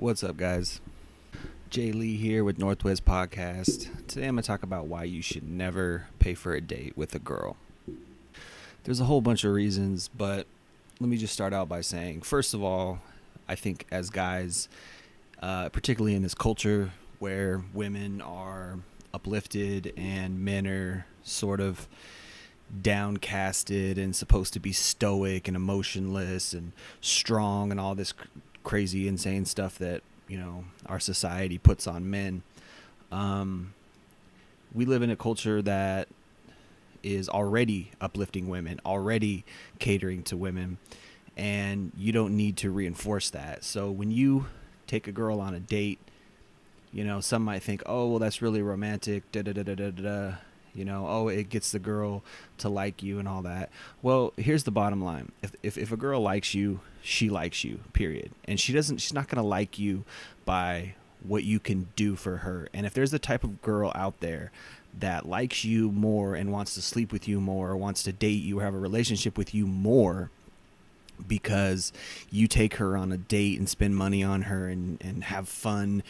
What's up, guys? Jay Lee here with Northwest Podcast. Today I'm going to talk about why you should never pay for a date with a girl. There's a whole bunch of reasons, but let me just start out by saying, first of all, I think as guys, particularly in this culture where women are uplifted and men are sort of downcasted and supposed to be stoic and emotionless and strong and all this crazy, insane stuff that, our society puts on men. We live in a culture that is already uplifting women, already catering to women, and you don't need to reinforce that. So when you take a girl on a date, some might think, oh, well, that's really romantic, da-da-da-da-da-da. Oh, it gets the girl to like you and all that. Well, here's the bottom line. If a girl likes you, she likes you, period. And she's not going to like you by what you can do for her. And if there's the type of girl out there that likes you more and wants to sleep with you more, or wants to date you or have a relationship with you more because you take her on a date and spend money on her and have fun,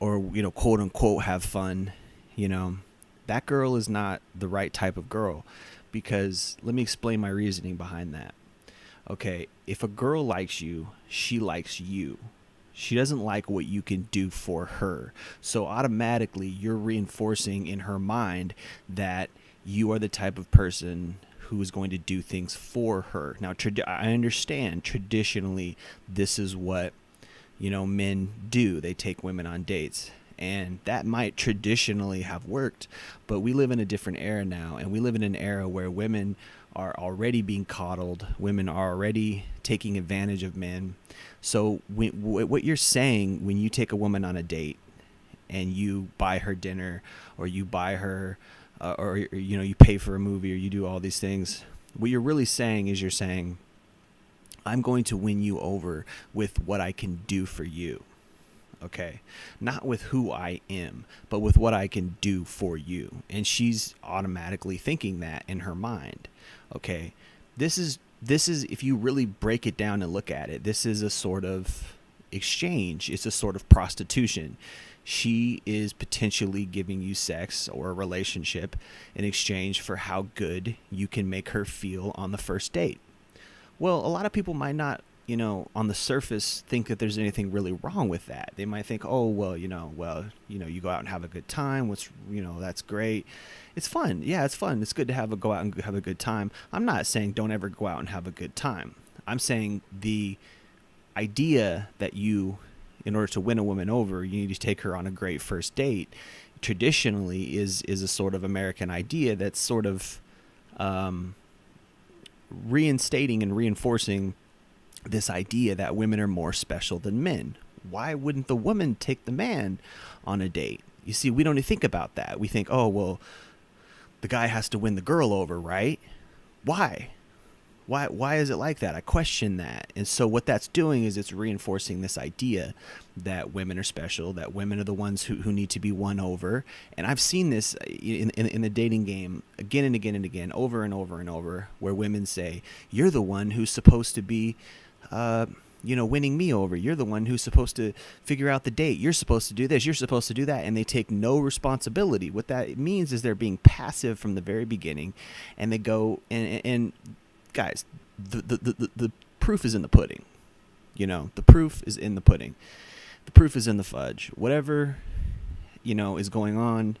or, quote unquote, have fun, that girl is not the right type of girl. Because let me explain my reasoning behind that. Okay, if a girl likes you, she likes you. She doesn't like what you can do for her. So automatically you're reinforcing in her mind that you are the type of person who is going to do things for her. Now, I understand traditionally this is what, men do. They take women on dates. And that might traditionally have worked, but we live in a different era now, and we live in an era where women are already being coddled. Women are already taking advantage of men. So what you're saying when you take a woman on a date and you buy her dinner, or you buy her, or you pay for a movie, or you do all these things, what you're really saying is you're saying, I'm going to win you over with what I can do for you. Okay, not with who I am, but with what I can do for you. And she's automatically thinking that in her mind. Okay, this is if you really break it down and look at it, this is a sort of exchange. It's a sort of prostitution. She is potentially giving you sex or a relationship in exchange for how good you can make her feel on the first date. Well, a lot of people might not, on the surface, think that there's anything really wrong with that. They might think, oh, well, you go out and have a good time. That's great. It's fun. Yeah, it's fun. It's good to go out and have a good time. I'm not saying don't ever go out and have a good time. I'm saying the idea that in order to win a woman over, you need to take her on a great first date, traditionally is a sort of American idea that's sort of reinstating and reinforcing this idea that women are more special than men. Why wouldn't the woman take the man on a date? You see, we don't think about that. We think, oh, well, the guy has to win the girl over, right? Why? Why is it like that? I question that. And so what that's doing is it's reinforcing this idea that women are special, that women are the ones who need to be won over. And I've seen this in the dating game again and again and again, over and over and over, where women say, you're the one who's supposed to be winning me over. You're the one who's supposed to figure out the date. You're supposed to do this. You're supposed to do that. And they take no responsibility. What that means is they're being passive from the very beginning. And they go and guys, the proof is in the pudding. The proof is in the pudding. The proof is in the fudge. Whatever, is going on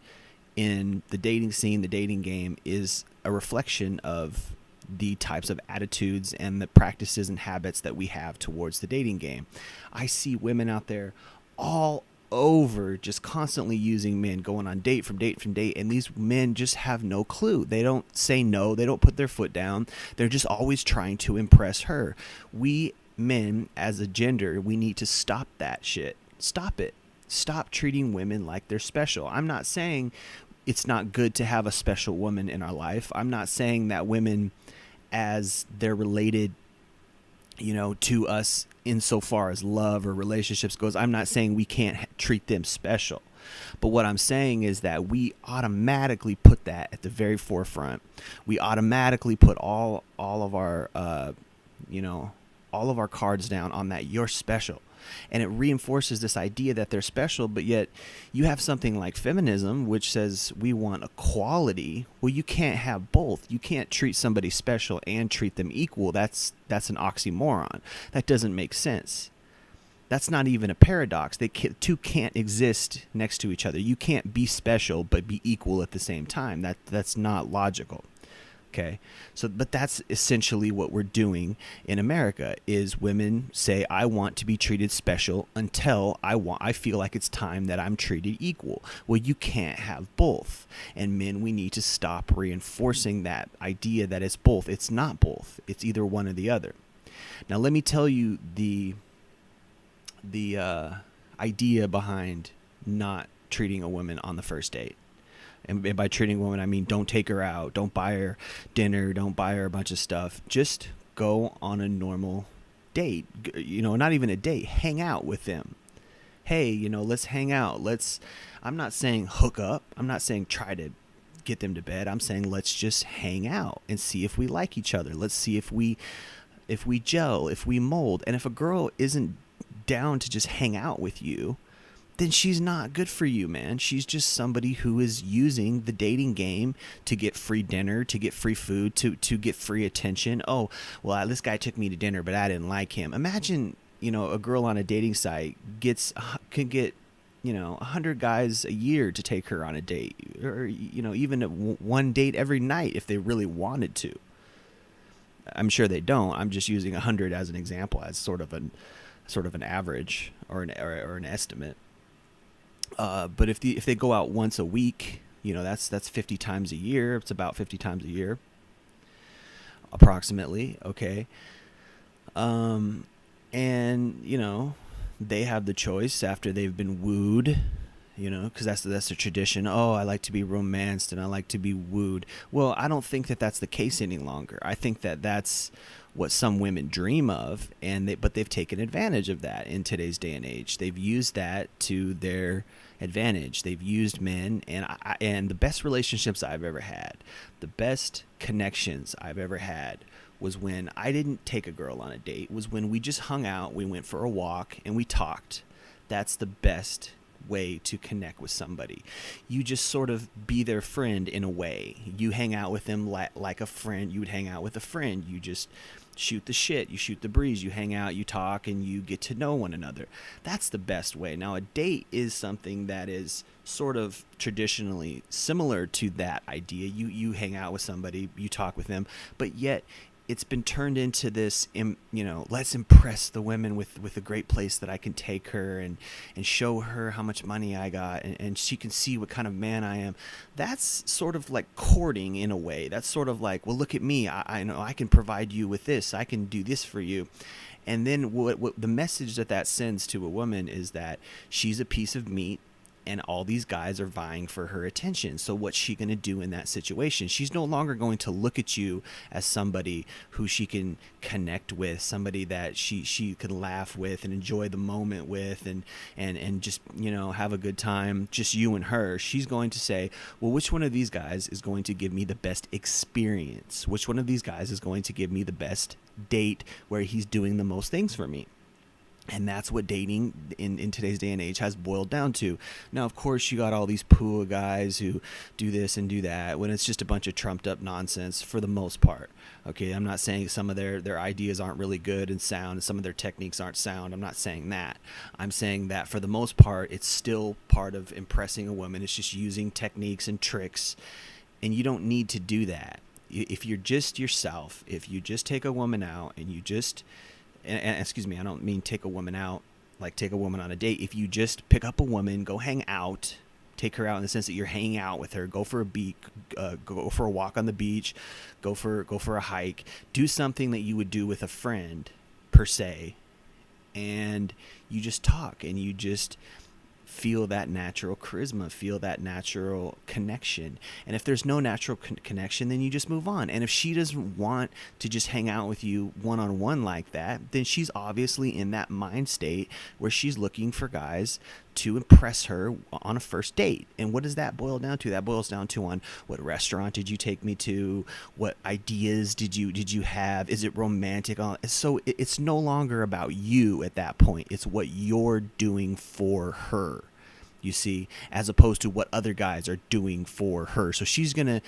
in the dating scene, the dating game, is a reflection of the types of attitudes and the practices and habits that we have towards the dating game. I see women out there all over just constantly using men, going on date from date, and these men just have no clue. They don't say no. They don't put their foot down. They're just always trying to impress her. We men, as a gender, we need to stop that shit. Stop it. Stop treating women like they're special. I'm not saying it's not good to have a special woman in our life. I'm not saying that women, as they're related, to us insofar as love or relationships goes, I'm not saying we can't treat them special. But what I'm saying is that we automatically put that at the very forefront. We automatically put all of our, all of our cards down on that. You're special. And it reinforces this idea that they're special, but yet you have something like feminism, which says we want equality. Well, you can't have both. You can't treat somebody special and treat them equal. That's an oxymoron. That doesn't make sense. That's not even a paradox. Two can't exist next to each other. You can't be special but be equal at the same time. That's not logical. Okay, so but that's essentially what we're doing in America. Is women say, I want to be treated special until I feel like it's time that I'm treated equal. Well, you can't have both. And men, we need to stop reinforcing that idea that it's both. It's not both. It's either one or the other. Now, let me tell you the idea behind not treating a woman on the first date. And by treating a woman, I mean don't take her out, don't buy her dinner, don't buy her a bunch of stuff. Just go on a normal date. Not even a date. Hang out with them. Hey, let's hang out. I'm not saying hook up. I'm not saying try to get them to bed. I'm saying let's just hang out and see if we like each other. Let's see if we gel, if we mold. And if a girl isn't down to just hang out with you, then she's not good for you, man. She's just somebody who is using the dating game to get free dinner, to get free food, to get free attention. Oh, well, this guy took me to dinner, but I didn't like him. Imagine, a girl on a dating site could get 100 guys a year to take her on a date, or even one date every night if they really wanted to. I'm sure they don't. I'm just using 100 as an example, as sort of an average or an estimate. But if they go out once a week, that's 50 times a year. It's about 50 times a year, approximately. Okay. And they have the choice after they've been wooed, because that's the tradition. Oh, I like to be romanced and I like to be wooed. Well, I don't think that that's the case any longer. I think that that's what some women dream of, but they've taken advantage of that in today's day and age. They've used that to their advantage. They've used men, and the best relationships I've ever had, the best connections I've ever had, was when I didn't take a girl on a date. Was when we just hung out, we went for a walk, and we talked. That's the best way to connect with somebody. You just sort of be their friend in a way. You hang out with them like a friend you would hang out with a friend. You just shoot the shit, you shoot the breeze, you hang out, you talk, and you get to know one another. That's the best way. Now, a date is something that is sort of traditionally similar to that idea. You hang out with somebody, you talk with them, but yet it's been turned into this, let's impress the women with a great place that I can take her and show her how much money I got, and she can see what kind of man I am. That's sort of like courting in a way. That's sort of like, well, look at me. I know I can provide you with this. I can do this for you. And then what the message that sends to a woman is that she's a piece of meat, and all these guys are vying for her attention. So what's she going to do in that situation? She's no longer going to look at you as somebody who she can connect with, somebody that she could laugh with and enjoy the moment with, and just, have a good time, just you and her. She's going to say, well, which one of these guys is going to give me the best experience? Which one of these guys is going to give me the best date where he's doing the most things for me? And that's what dating in today's day and age has boiled down to. Now, of course, you got all these PUA guys who do this and do that when it's just a bunch of trumped up nonsense for the most part. Okay, I'm not saying some of their ideas aren't really good and sound, and some of their techniques aren't sound. I'm not saying that. I'm saying that for the most part, it's still part of impressing a woman. It's just using techniques and tricks, and you don't need to do that. If you're just yourself, if you just take a woman out and you just... And excuse me, I don't mean take a woman out, like take a woman on a date. If you just pick up a woman, go hang out, take her out in the sense that you're hanging out with her, go for a walk on the beach, go for a hike, do something that you would do with a friend per se, and you just talk and you just feel that natural charisma, feel that natural connection. And if there's no natural connection, then you just move on. And if she doesn't want to just hang out with you one-on-one like that, then she's obviously in that mind state where she's looking for guys to impress her on a first date. And what does that boil down to? That boils down to on what restaurant did you take me to? What ideas did you have? Is it romantic? So it's no longer about you at that point. It's what you're doing for her, you see, as opposed to what other guys are doing for her. So she's going to,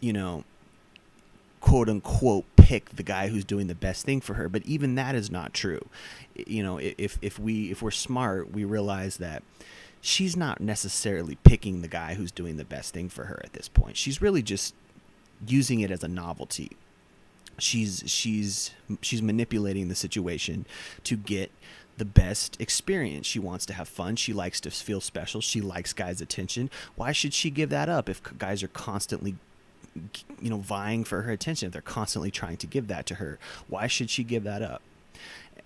you know, quote unquote pick the guy who's doing the best thing for her, but even that is not true. You know, if we're smart, we realize that she's not necessarily picking the guy who's doing the best thing for her at this point. She's really just using it as a novelty. She's manipulating the situation to get the best experience. She wants to have fun. She likes to feel special. She likes guys' attention. Why should she give that up if guys are constantly, you know, vying for her attention? If they're constantly trying to give that to her, why should she give that up?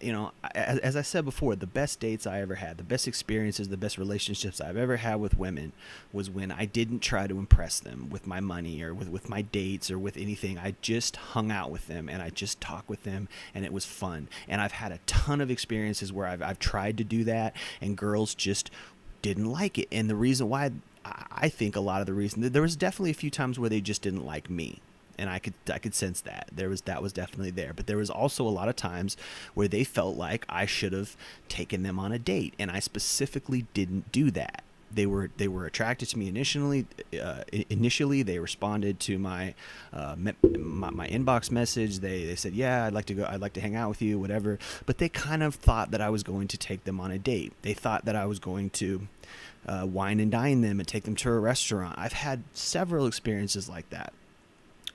You know, as I said before, the best dates I ever had, the best experiences, the best relationships I've ever had with women was when I didn't try to impress them with my money or with my dates or with anything. I just hung out with them and I just talked with them, and it was fun. And I've had a ton of experiences where I've tried to do that and girls just didn't like it. And the reason why, I think a lot of the reason, there was definitely a few times where they just didn't like me. And I could sense that that was definitely there. But there was also a lot of times where they felt like I should have taken them on a date, and I specifically didn't do that. They were attracted to me initially. Initially, they responded to my inbox message. They said, "Yeah, I'd like to go. I'd like to hang out with you, whatever." But they kind of thought that I was going to take them on a date. They thought that I was going to wine and dine them and take them to a restaurant. I've had several experiences like that,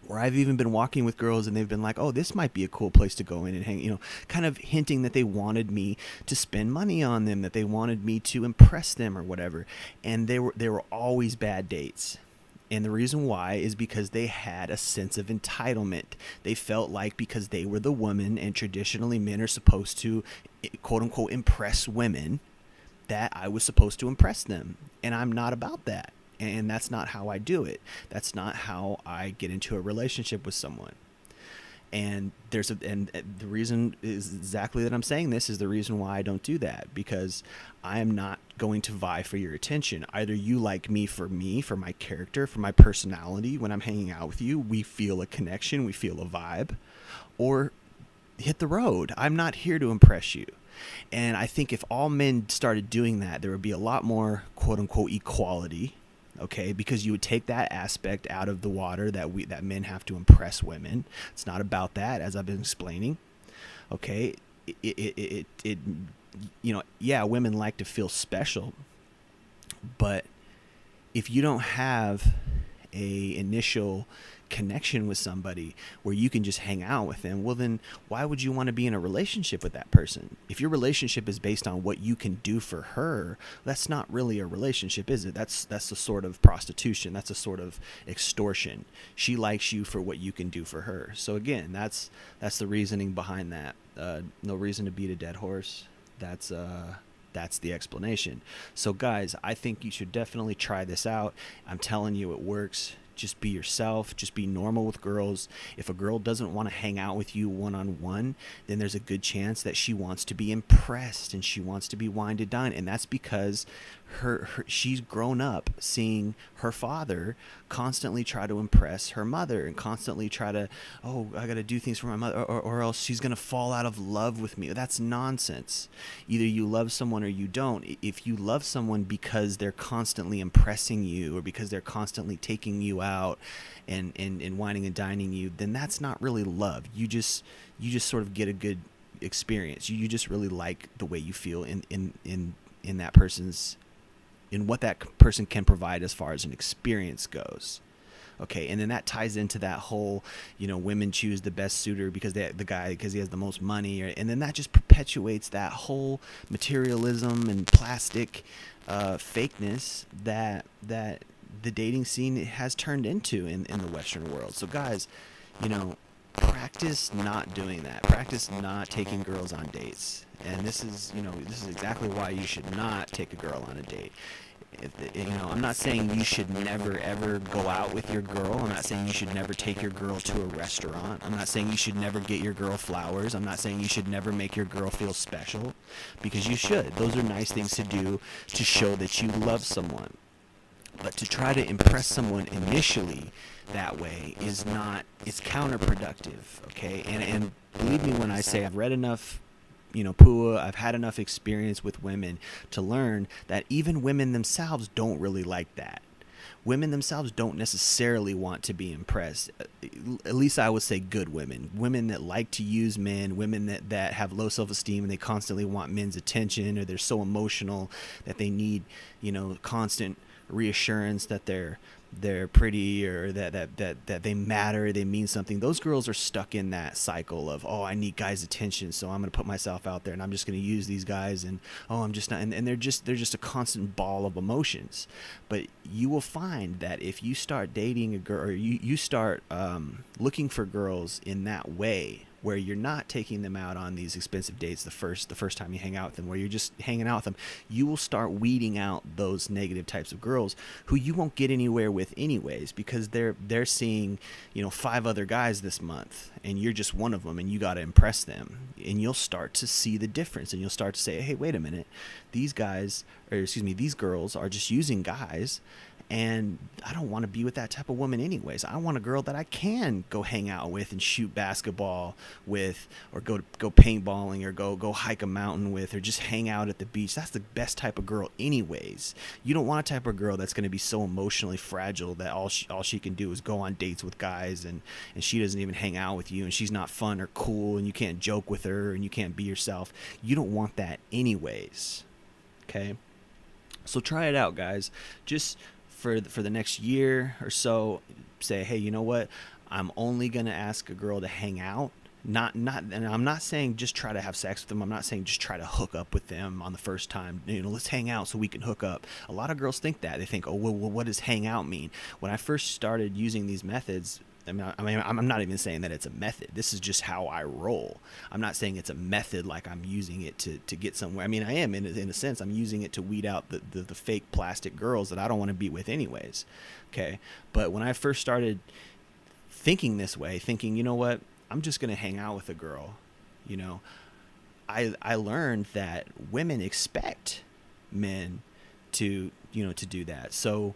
where I've even been walking with girls and they've been like, "Oh, this might be a cool place to go in and hang," you know, kind of hinting that they wanted me to spend money on them, that they wanted me to impress them or whatever. And they were always bad dates. And the reason why is because they had a sense of entitlement. They felt like because they were the woman, and traditionally men are supposed to, quote unquote, impress women, that I was supposed to impress them. And I'm not about that. And that's not how I do it. That's not how I get into a relationship with someone. And the reason is exactly that I'm saying this is the reason why I don't do that, because I am not going to vie for your attention. Either you like me, for my character, for my personality. When I'm hanging out with you, we feel a connection, we feel a vibe, or hit the road. I'm not here to impress you. And I think if all men started doing that, there would be a lot more quote unquote equality. Okay, because you would take that aspect out of the water that men have to impress women. It's not about that, as I've been explaining. Okay, it you know, yeah, women like to feel special, but if you don't have a initial connection with somebody where you can just hang out with them, well then why would you want to be in a relationship with that person? If your relationship is based on what you can do for her, that's not really a relationship, is it? That's a sort of prostitution. That's a sort of extortion. She likes you for what you can do for her. So again, that's the reasoning behind that. No reason to beat a dead horse. That's the explanation. So guys, I think you should definitely try this out. I'm telling you, it works. Just be yourself. Just be normal with girls. If a girl doesn't want to hang out with you one-on-one, then there's a good chance that she wants to be impressed and she wants to be wined and dined. And that's because she's grown up seeing her father constantly try to impress her mother and constantly try to, "Oh, I got to do things for my mother, or else she's going to fall out of love with me." That's nonsense. Either you love someone or you don't. If you love someone because they're constantly impressing you or because they're constantly taking you out and whining and dining you, then that's not really love. You just sort of get a good experience. You just really like the way you feel in that person's, in what that person can provide as far as an experience goes. Okay, and then that ties into that whole, you know, women choose the best suitor because he has the most money, and then that just perpetuates that whole materialism and plastic fakeness that the dating scene has turned into in the Western world. So guys, you know, practice not doing that. Practice not taking girls on dates. And this is, this is exactly why you should not take a girl on a date. I'm not saying you should never ever go out with your girl. I'm not saying you should never take your girl to a restaurant. I'm not saying you should never get your girl flowers. I'm not saying you should never make your girl feel special, because you should. Those are nice things to do to show that you love someone. But to try to impress someone initially that way is not, it's counterproductive, okay? And believe me when I say I've read enough, PUA, I've had enough experience with women to learn that even women themselves don't really like that. Women themselves don't necessarily want to be impressed. At least I would say good women. Women that like to use men, women that have low self-esteem and they constantly want men's attention, or they're so emotional that they need, constant reassurance that they're pretty, or that they matter, they mean something. Those girls are stuck in that cycle of, oh, I need guys' attention, so I'm going to put myself out there and I'm just going to use these guys, and oh, I'm just not, and they're just a constant ball of emotions. But you will find that if you start dating a girl, or you start looking for girls in that way, where you're not taking them out on these expensive dates the first time you hang out with them, where you're just hanging out with them, you will start weeding out those negative types of girls who you won't get anywhere with anyways, because they're seeing 5 other guys this month and you're just one of them, and you got to impress them. And you'll start to see the difference, and you'll start to say, hey, wait a minute, these girls are just using guys, and I don't want to be with that type of woman anyways. I want a girl that I can go hang out with and shoot basketball with, or go paintballing, or go hike a mountain with, or just hang out at the beach. That's the best type of girl anyways. You don't want a type of girl that's going to be so emotionally fragile that all she can do is go on dates with guys, and she doesn't even hang out with you, and she's not fun or cool, and you can't joke with her, and you can't be yourself. You don't want that anyways. Okay? So try it out, guys. Just for the next year or so, say, hey, you know what? I'm only going to ask a girl to hang out. And I'm not saying just try to have sex with them. I'm not saying just try to hook up with them on the first time. Let's hang out so we can hook up. A lot of girls think that. They think, oh, well, what does hang out mean? When I first started using these methods, I'm not even saying that it's a method. This is just how I roll. I'm not saying it's a method like I'm using it to get somewhere. I am in a sense. I'm using it to weed out the fake plastic girls that I don't want to be with anyways. Okay. But when I first started thinking this way, thinking, you know what, I'm just going to hang out with a girl, I learned that women expect men to do that. So,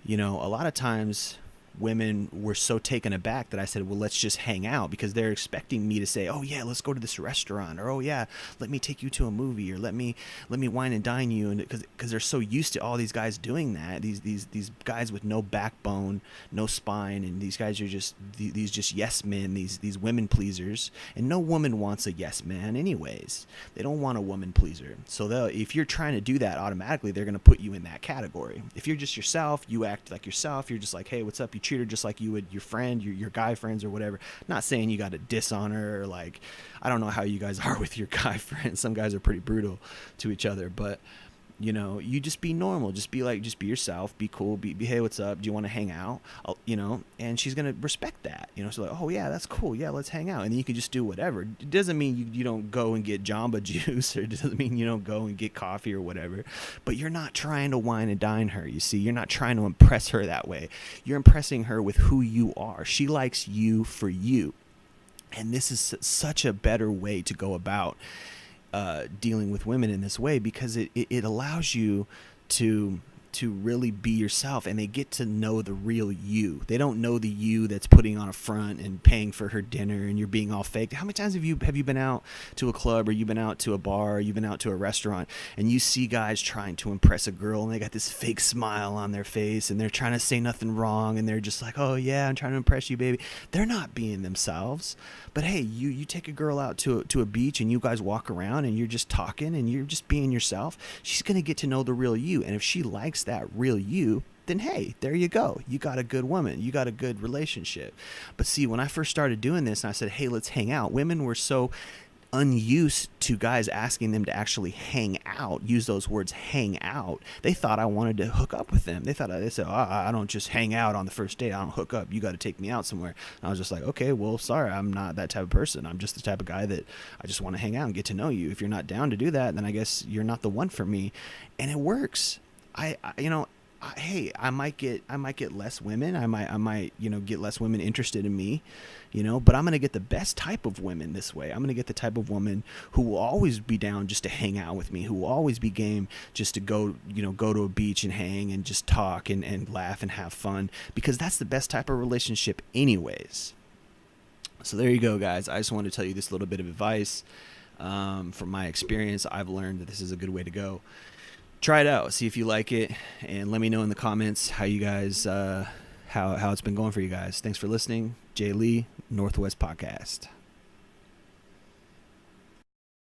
a lot of times women were so taken aback that I said, well, let's just hang out, because they're expecting me to say, oh yeah, let's go to this restaurant, or oh yeah, let me take you to a movie, or let me wine and dine you, and because they're so used to all these guys doing that, these guys with no backbone, no spine, and these guys are just these just yes men, these women pleasers, and no woman wants a yes man anyways. They don't want a woman pleaser. So if you're trying to do that, automatically they're going to put you in that category. If you're just yourself, you act like yourself, you're just like, hey, what's up, you treat her just like you would your friend, your guy friends, or whatever. Not saying you got to diss on her, or like, I don't know how you guys are with your guy friends. Some guys are pretty brutal to each other, but you just be normal, just be yourself, be cool, be hey, what's up, do you want to hang out? And she's gonna respect that. So like, oh yeah, that's cool, yeah, let's hang out. And then you can just do whatever. It doesn't mean you don't go and get Jamba Juice, or it doesn't mean you don't go and get coffee or whatever, but you're not trying to wine and dine her. You see, you're not trying to impress her that way. You're impressing her with who you are. She likes you for you, and this is such a better way to go about dealing with women in this way, because it allows you to really be yourself, and they get to know the real you. They don't know the you that's putting on a front and paying for her dinner, and you're being all fake. How many times have you been out to a club, or you've been out to a bar, or you've been out to a restaurant, and you see guys trying to impress a girl, and they got this fake smile on their face, and they're trying to say nothing wrong, and they're just like, oh yeah, I'm trying to impress you, baby. They're not being themselves. But hey, you take a girl out to a beach, and you guys walk around, and you're just talking, and you're just being yourself. She's gonna get to know the real you, and if she likes that real you, then hey, there you go. You got a good woman. You got a good relationship. But see, when I first started doing this, and I said, hey, let's hang out, women were so unused to guys asking them to actually hang out, use those words, hang out, they thought I wanted to hook up with them. They said, oh, I don't just hang out on the first date. I don't hook up. You got to take me out somewhere. And I was just like, okay, well, sorry, I'm not that type of person. I'm just the type of guy that I just want to hang out and get to know you. If you're not down to do that, then I guess you're not the one for me. And it works. Hey, I might get less women. I might, get less women interested in me, but I'm going to get the best type of women this way. I'm going to get the type of woman who will always be down just to hang out with me, who will always be game just to go to a beach and hang and just talk and laugh and have fun, because that's the best type of relationship anyways. So there you go, guys. I just wanted to tell you this little bit of advice. From my experience, I've learned that this is a good way to go. Try it out, see if you like it, and let me know in the comments how you guys, how it's been going for you guys. Thanks for listening. Jay Lee, Northwest Podcast.